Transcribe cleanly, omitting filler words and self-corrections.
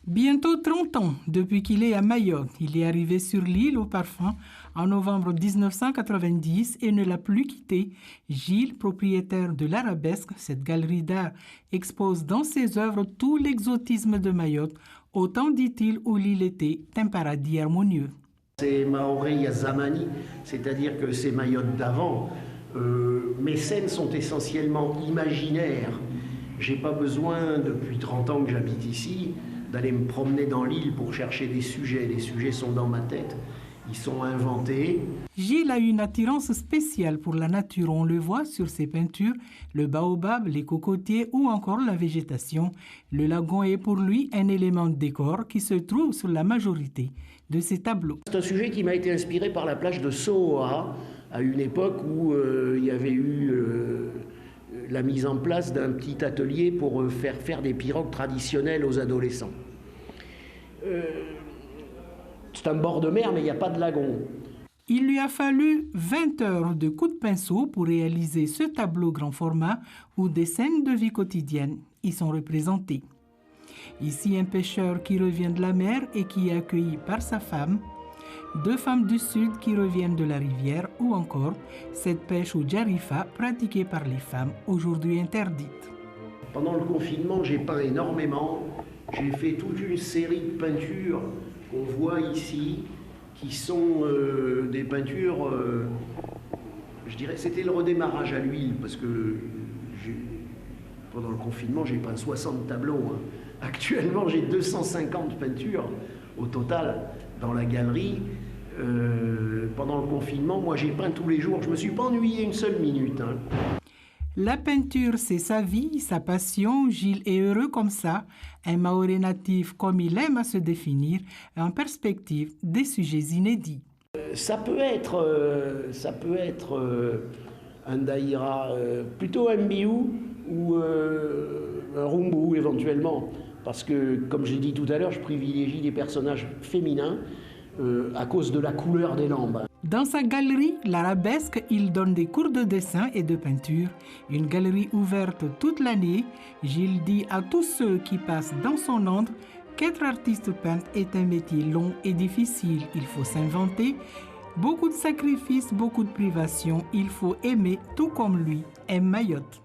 Bientôt 30 ans depuis qu'il est à Mayotte. Il est arrivé sur l'île au parfum en novembre 1990 et ne l'a plus quitté. Gilles, propriétaire de l'Arabesque, cette galerie d'art expose dans ses œuvres tout l'exotisme de Mayotte, autant dit-il où l'île était un paradis harmonieux. C'est Maoré Yazamani, c'est-à-dire que c'est Mayotte d'avant. Mes scènes sont essentiellement imaginaires. J'ai pas besoin, depuis 30 ans que j'habite ici, d'aller me promener dans l'île pour chercher des sujets. Les sujets sont dans ma tête, ils sont inventés. Gilles a une attirance spéciale pour la nature. On le voit sur ses peintures, le baobab, les cocotiers ou encore la végétation. Le lagon est pour lui un élément de décor qui se trouve sur la majorité de ses tableaux. C'est un sujet qui m'a été inspiré par la plage de Sohoa, à une époque où il y avait eu la mise en place d'un petit atelier pour faire des pirogues traditionnelles aux adolescents. C'est un bord de mer, mais il n'y a pas de lagon. Il lui a fallu 20 heures de coups de pinceau pour réaliser ce tableau grand format où des scènes de vie quotidienne y sont représentées. Ici, un pêcheur qui revient de la mer et qui est accueilli par sa femme, 2 femmes du sud qui reviennent de la rivière ou encore cette pêche au djarifa pratiquée par les femmes, aujourd'hui interdite. Pendant le confinement, j'ai peint énormément. J'ai fait toute une série de peintures qu'on voit ici, qui sont des peintures, je dirais, c'était le redémarrage à l'huile, parce que pendant le confinement, j'ai peint 60 tableaux. Actuellement, j'ai 250 peintures au total dans la galerie. Pendant le confinement, moi j'ai peint tous les jours. Je ne me suis pas ennuyé une seule minute. La peinture, c'est sa vie, sa passion. Gilles est heureux comme ça, un Maoré natif comme il aime à se définir, en perspective des sujets inédits. Ça peut être un daïra, plutôt un biou ou un rumbu éventuellement. Parce que, comme j'ai dit tout à l'heure, je privilégie les personnages féminins à cause de la couleur des lampes. Dans sa galerie, l'Arabesque, il donne des cours de dessin et de peinture. Une galerie ouverte toute l'année. Gilles dit à tous ceux qui passent dans son ombre qu'être artiste peintre est un métier long et difficile. Il faut s'inventer. Beaucoup de sacrifices, beaucoup de privations. Il faut aimer tout comme lui aime Mayotte.